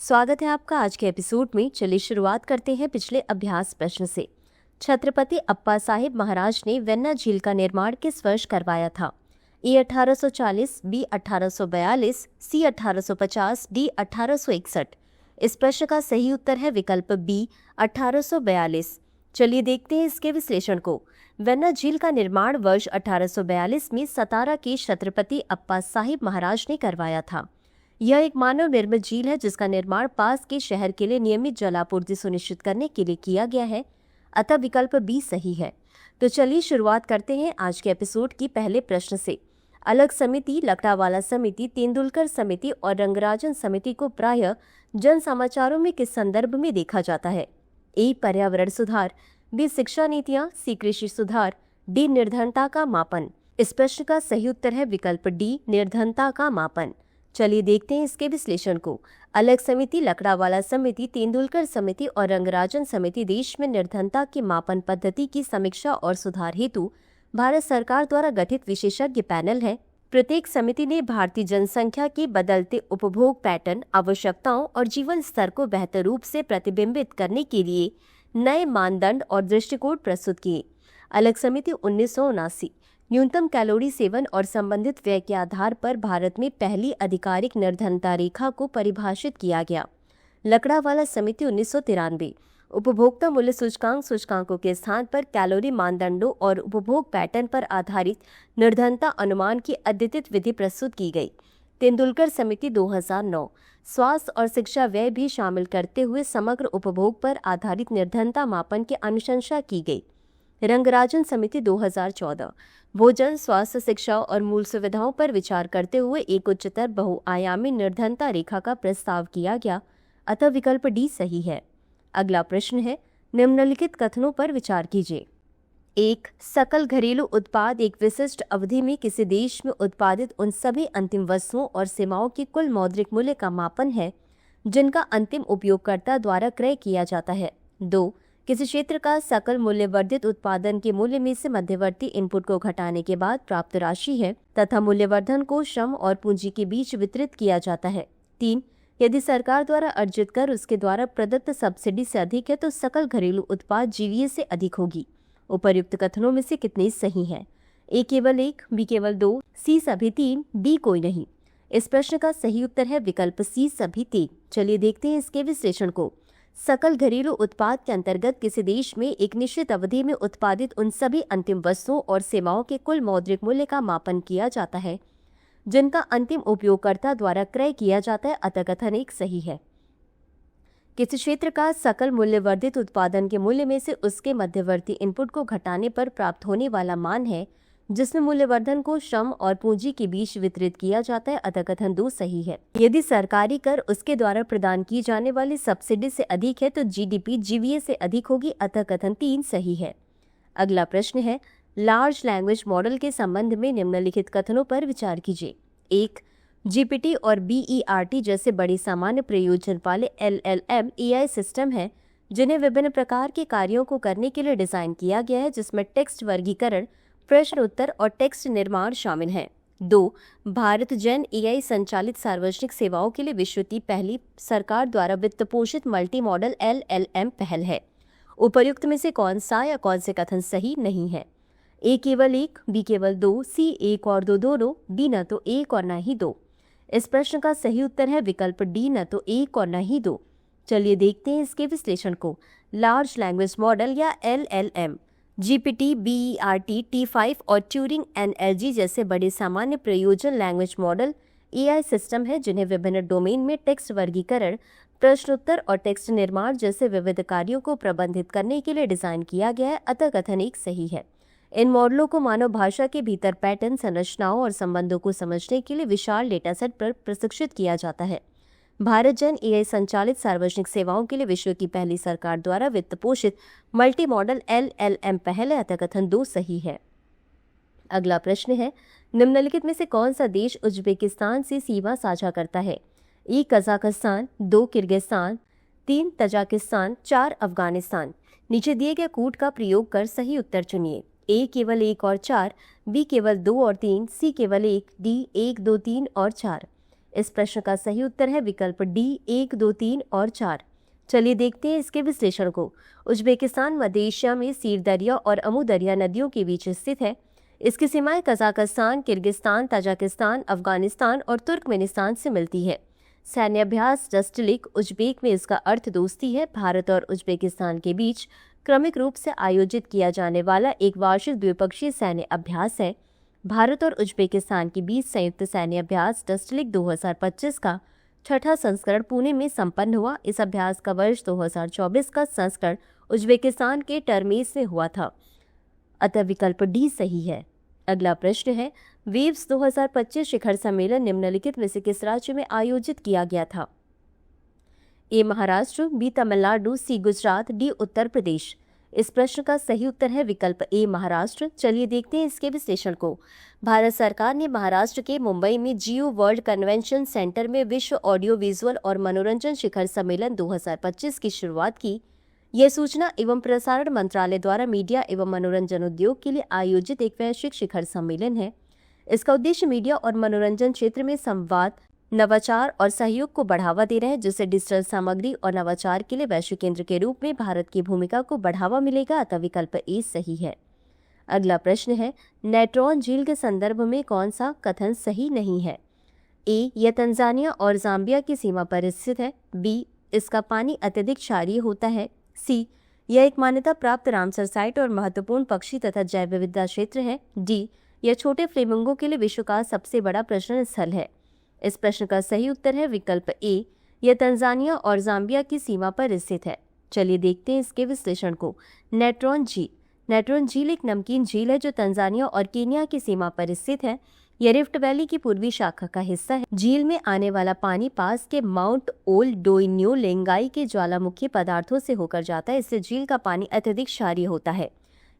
स्वागत है आपका आज के एपिसोड में। चलिए शुरुआत करते हैं पिछले अभ्यास प्रश्न से। छत्रपति अप्पा साहिब महाराज ने वेन्ना झील का निर्माण किस वर्ष करवाया था? ए 1840, बी 1842, सी 1850, डी 1861। इस प्रश्न का सही उत्तर है विकल्प बी 1842। चलिए देखते हैं इसके विश्लेषण को। वेन्ना झील का निर्माण वर्ष 1842 में सतारा के छत्रपति अप्पा साहिब महाराज ने करवाया था। यह एक मानव निर्मित झील है जिसका निर्माण पास के शहर के लिए नियमित जलापूर्ति सुनिश्चित करने के लिए किया गया है, अतः विकल्प बी सही है। तो चलिए शुरुआत करते हैं आज के एपिसोड की पहले प्रश्न से। अलग समिति, लकड़ावाला समिति, तेंदुलकर समिति और रंगराजन समिति को प्रायः जन समाचारों में किस संदर्भ में देखा जाता है? ए पर्यावरण सुधार, बी शिक्षा नीतियां, सी कृषि सुधार, डी निर्धनता का मापन। इस प्रश्न का सही उत्तर है विकल्प डी निर्धनता का मापन। चलिए देखते हैं इसके विश्लेषण को। अलग समिति, लकड़ावाला समिति, तेंदुलकर समिति और रंगराजन समिति देश में निर्धनता की मापन पद्धति की समीक्षा और सुधार हेतु भारत सरकार द्वारा गठित विशेषज्ञ पैनल है। प्रत्येक समिति ने भारतीय जनसंख्या के बदलते उपभोग पैटर्न, आवश्यकताओं और जीवन स्तर को बेहतर रूप से प्रतिबिंबित करने के लिए नए मानदंड और दृष्टिकोण प्रस्तुत किए। अलग समिति 1979 न्यूनतम कैलोरी सेवन और संबंधित व्यय के आधार पर भारत में पहली आधिकारिक निर्धनता रेखा को परिभाषित किया गया। लकड़ावाला समिति 1993 उपभोक्ता मूल्य सूचकांकों के स्थान पर कैलोरी मानदंडों और उपभोग पैटर्न पर आधारित निर्धनता अनुमान की अद्यतित विधि प्रस्तुत की गई। तेंदुलकर समिति 2009 स्वास्थ्य और शिक्षा व्यय भी शामिल करते हुए समग्र उपभोग पर आधारित निर्धनता मापन की अनुशंसा की गई। रंगराजन समिति 2014 भोजन, स्वास्थ्य, शिक्षा और मूल सुविधाओं पर विचार करते हुए एक उच्चतर बहुआयामी निर्धनता रेखा का प्रस्ताव किया गया, अतः विकल्प डी सही है। अगला प्रश्न है, निम्नलिखित कथनों पर विचार कीजिए। 1. सकल घरेलू उत्पाद एक विशिष्ट अवधि में किसी देश में उत्पादित उन सभी अंतिम वस्तुओं और सेवाओं के कुल मौद्रिक मूल्य का मापन है जिनका अंतिम उपयोगकर्ता द्वारा क्रय किया जाता है। 2. किसी क्षेत्र का सकल मूल्य वर्धित उत्पादन के मूल्य में से मध्यवर्ती इनपुट को घटाने के बाद प्राप्त राशि है तथा मूल्यवर्धन को श्रम और पूंजी के बीच वितरित किया जाता है। 3. यदि सरकार द्वारा अर्जित कर उसके द्वारा प्रदत्त सब्सिडी से अधिक है तो सकल घरेलू उत्पाद जीवीए से अधिक होगी। उपर्युक्त कथनों में से कितने सही हैं? ए केवल 1, बी केवल 2, सी सभी 3, डी कोई नहीं। इस प्रश्न का सही उत्तर है विकल्प सी सभी 3। चलिए देखते हैं इसके विश्लेषण को। सकल घरेलू उत्पाद के अंतर्गत किसी देश में एक निश्चित अवधि में उत्पादित उन सभी अंतिम वस्तुओं और सेवाओं के कुल मौद्रिक मूल्य का मापन किया जाता है जिनका अंतिम उपयोगकर्ता द्वारा क्रय किया जाता है, अतः कथन 1 सही है। किसी क्षेत्र का सकल मूल्य वर्धित उत्पादन के मूल्य में से उसके मध्यवर्ती इनपुट को घटाने पर प्राप्त होने वाला मान है जिसमें मूल्यवर्धन को श्रम और पूंजी के बीच वितरित किया जाता है, अतः कथन 2 सही है। यदि सरकारी कर उसके द्वारा प्रदान की जाने वाली सब्सिडी से अधिक है तो जीडीपी जीवीए से अधिक होगी, अतः कथन 3 सही है। अगला प्रश्न है, लार्ज लैंग्वेज मॉडल के संबंध में निम्नलिखित कथनों पर विचार कीजिए। 1. जीपीटी और बीईआरटी जैसे बड़े सामान्य प्रयोजन वाले एलएलएम एआई सिस्टम है जिन्हें विभिन्न प्रकार के कार्यों को करने के लिए डिजाइन किया गया है जिसमें टेक्स्ट वर्गीकरण, प्रश्न उत्तर और टेक्स्ट निर्माण शामिल हैं। 2. भारत जन एआई संचालित सार्वजनिक सेवाओं के लिए विश्व की पहली सरकार द्वारा वित्त पोषित मल्टी मॉडल एलएलएम पहल है। उपर्युक्त में से कौन सा या कौन से कथन सही नहीं है? ए केवल 1, बी केवल 2, सी 1 और 2 दोनों, डी न तो 1 और न ही 2। इस प्रश्न का सही उत्तर है विकल्प डी न तो 1 और न ही 2। चलिए देखते हैं इसके विश्लेषण को। लार्ज लैंग्वेज मॉडल या एलएलएम जीपीटी, बीईआरटी, T5 और ट्यूरिंग एनएलजी जैसे बड़े सामान्य प्रयोजन लैंग्वेज मॉडल एआई सिस्टम है जिन्हें विभिन्न डोमेन में टेक्स्ट वर्गीकरण, प्रश्न उत्तर और टेक्स्ट निर्माण जैसे विविध कार्यों को प्रबंधित करने के लिए डिजाइन किया गया है, अतः कथन 1 सही है। इन मॉडलों को मानव भाषा के भीतर पैटर्न, संरचनाओं और संबंधों को समझने के लिए विशाल डेटासेट पर प्रशिक्षित किया जाता है। भारत जन एआई संचालित सार्वजनिक सेवाओं के लिए विश्व की पहली सरकार द्वारा वित्त पोषित मल्टी मॉडल एलएलएम पहल है, अतः कथन 2 सही है। अगला प्रश्न है, निम्नलिखित में से कौन सा देश उज्बेकिस्तान से सीमा साझा करता है? ए कजाकिस्तान, 2 किर्गिस्तान, 3 तजाकिस्तान, 4 अफगानिस्तान। नीचे दिए गए कूट का प्रयोग कर सही उत्तर चुनिए। ए केवल 1 और 4, बी केवल 2 और 3, सी केवल 1, डी 1, 2, 3 और 4। इस प्रश्न का सही उत्तर है विकल्प डी 1, 2, 3 और 4। चलिए देखते हैं इसके विश्लेषण को। उज्बेकिस्तान मध्य एशिया में सीर दरिया और अमू दरिया नदियों के बीच स्थित है। इसकी सीमाएं कजाकिस्तान, किर्गिस्तान, ताजिकिस्तान, अफगानिस्तान और तुर्कमेनिस्तान से मिलती है। सैन्य अभ्यास डस्टलिक उज्बेक में इसका अर्थ दोस्ती है। भारत और उज्बेकिस्तान के बीच क्रमिक रूप से आयोजित किया जाने वाला एक वार्षिक द्विपक्षीय सैन्य अभ्यास है। भारत और उज्बेकिस्तान के बीच संयुक्त सैन्य अभ्यास डस्टलिक 2025 का छठा संस्करण पुणे में संपन्न हुआ। इस अभ्यास का वर्ष 2024 का संस्करण उज्बेकिस्तान के टर्मेस में हुआ था, अतः विकल्प डी सही है। अगला प्रश्न है, वेव्स 2025 शिखर सम्मेलन निम्नलिखित में से किस राज्य में आयोजित किया गया था? ए महाराष्ट्र, बी तमिलनाडु, सी गुजरात, डी उत्तर प्रदेश। इस प्रश्न का सही उत्तर है विकल्प ए महाराष्ट्र। चलिए देखते हैं इसके विश्लेषण को। भारत सरकार ने महाराष्ट्र के मुंबई में जियो वर्ल्ड कन्वेंशन सेंटर में विश्व ऑडियो विजुअल और मनोरंजन शिखर सम्मेलन 2025 की शुरुआत की। यह सूचना एवं प्रसारण मंत्रालय द्वारा मीडिया एवं मनोरंजन उद्योग के लिए आयोजित एक वैश्विक शिखर सम्मेलन है। इसका उद्देश्य मीडिया और मनोरंजन क्षेत्र में संवाद, नवाचार और सहयोग को बढ़ावा देना है, जिससे डिजिटल सामग्री और नवाचार के लिए वैश्विक केंद्र के रूप में भारत की भूमिका को बढ़ावा मिलेगा, अतः विकल्प ए सही है। अगला प्रश्न है, नेट्रॉन झील के संदर्भ में कौन सा कथन सही नहीं है? ए, यह तंजानिया और जाम्बिया की सीमा पर स्थित है। बी, इसका पानी अत्यधिक क्षारीय होता है। सी, यह एक मान्यता प्राप्त रामसर साइट और महत्वपूर्ण पक्षी तथा जैव विविधता क्षेत्र है। डी, यह छोटे फ्लेमिंगो के लिए विश्व का सबसे बड़ा प्रजनन स्थल है। इस प्रश्न का सही उत्तर है विकल्प ए, यह तंजानिया और जाम्बिया की सीमा पर स्थित है। चलिए देखते हैं इसके विश्लेषण को। नेट्रॉन झील। नेट्रॉन झील एक नमकीन झील है जो तंजानिया और केन्या की सीमा पर स्थित है। यह रिफ्ट वैली की पूर्वी शाखा का हिस्सा है। झील में आने वाला पानी पास के माउंट ओल डोइन्यो लेंगाई के ज्वालामुखी पदार्थों से होकर जाता है, इससे झील का पानी अत्यधिक क्षारीय होता है।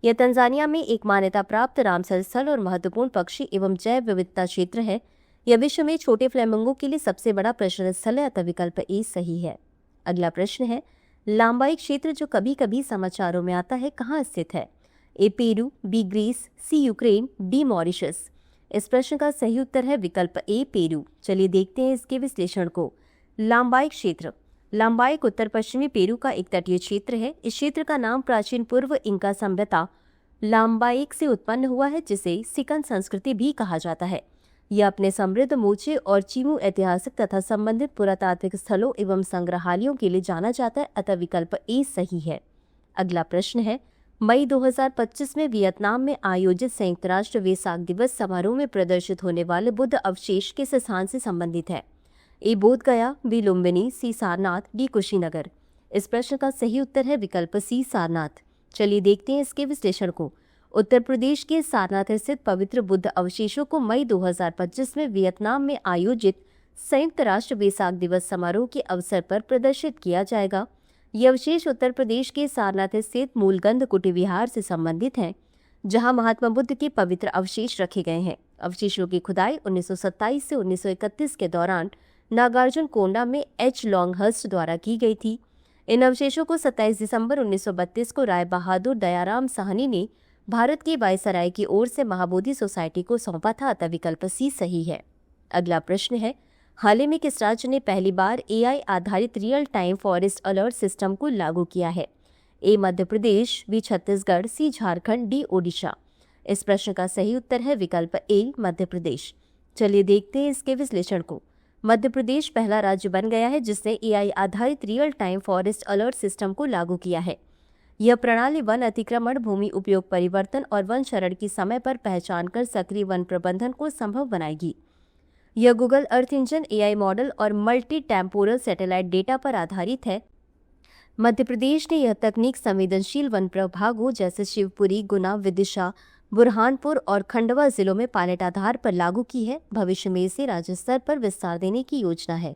यह तंजानिया में एक मान्यता प्राप्त रामसर स्थल और महत्वपूर्ण पक्षी एवं जैव विविधता क्षेत्र है। यह विश्व में छोटे फ्लेमिंगो के लिए सबसे बड़ा प्रजनन स्थल है, अतः विकल्प ए सही है। अगला प्रश्न है, लाम्बाई क्षेत्र जो कभी कभी समाचारों में आता है कहाँ स्थित है? ए पेरू, बी ग्रीस, सी यूक्रेन, डी मॉरिशस। इस प्रश्न का सही उत्तर है विकल्प ए पेरू। चलिए देखते हैं इसके विश्लेषण को। लाम्बाई क्षेत्र। लाम्बाइक उत्तर पश्चिमी पेरू का एक तटीय क्षेत्र है। इस क्षेत्र का नाम प्राचीन पूर्व इंका सभ्यता लाम्बाइक से उत्पन्न हुआ है, जिसे सिकन संस्कृति भी कहा जाता है। यह अपने समृद्ध मोचे और चीमू ऐतिहासिक तथा संबंधित पुरातात्विक स्थलों एवं संग्रहालयों के लिए जाना जाता है, अतः विकल्प ए सही है। अगला प्रश्न है, मई 2025 में वियतनाम में आयोजित संयुक्त राष्ट्र वेसाक दिवस समारोह में प्रदर्शित होने वाले बुद्ध अवशेष किस स्थान से संबंधित है? ए बोध गया, बी लुम्बिनी, सी सारनाथ, डी कुशीनगर। इस प्रश्न का सही उत्तर है विकल्प सी सारनाथ। चलिए देखते हैं इसके विश्लेषण को। उत्तर प्रदेश के सारनाथ स्थित पवित्र बुद्ध अवशेषों को मई 2025 में वियतनाम में आयोजित संयुक्त राष्ट्र वेसाक दिवस समारोह के अवसर पर प्रदर्शित किया जाएगा। ये अवशेष उत्तर प्रदेश के सारनाथ स्थित मूलगंध कुटी विहार से संबंधित हैं, जहां महात्मा बुद्ध के पवित्र अवशेष रखे गए हैं। अवशेषों की खुदाई 1927 से 1931 के दौरान नागार्जुन कोंडा में एच लॉन्गहर्स्ट द्वारा की गई थी। इन अवशेषों को 27 दिसंबर 1932 को राय बहादुर दयाराम साहनी ने भारत की वायसराय की ओर से महाबोधि सोसाइटी को सौंपा था, अतः विकल्प सी सही है। अगला प्रश्न है, हाल ही में किस राज्य ने पहली बार एआई आधारित real time forest alert system को लागू किया है? ए मध्य प्रदेश, बी छत्तीसगढ़, सी झारखंड, डी ओडिशा। इस प्रश्न का सही उत्तर है विकल्प ए मध्य प्रदेश। चलिए देखते हैं इसके विश्लेषण को। मध्य प्रदेश पहला राज्य बन गया है जिसने एआई आधारित real time forest alert system को लागू किया है। यह प्रणाली वन अतिक्रमण, भूमि उपयोग परिवर्तन और वन शरण की समय पर पहचान कर सक्रिय वन प्रबंधन को संभव बनाएगी। यह Google Earth engine AI model और मल्टी टेम्पोरल सैटेलाइट डेटा पर आधारित है। मध्य प्रदेश ने यह तकनीक संवेदनशील वन प्रभागों जैसे शिवपुरी, गुना, विदिशा, बुरहानपुर और खंडवा जिलों में पायलट आधार पर लागू की है। भविष्य में इसे राज्य स्तर पर विस्तार देने की योजना है।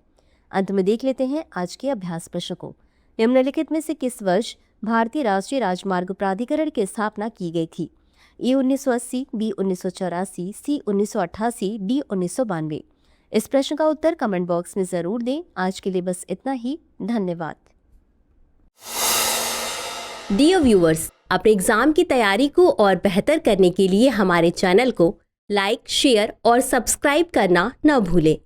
अंत में देख लेते हैं आज के अभ्यास प्रश्न को। निम्नलिखित में से किस वर्ष भारतीय राष्ट्रीय राजमार्ग प्राधिकरण की स्थापना की गई थी? ए 1980, बी 1984, सी 1988, डी 1992। इस प्रश्न का उत्तर कमेंट बॉक्स में जरूर दें। आज के लिए बस इतना ही। धन्यवाद। डियर व्यूअर्स, अपने एग्जाम की तैयारी को और बेहतर करने के लिए हमारे चैनल को लाइक, शेयर और सब्सक्राइब करना न भूलें।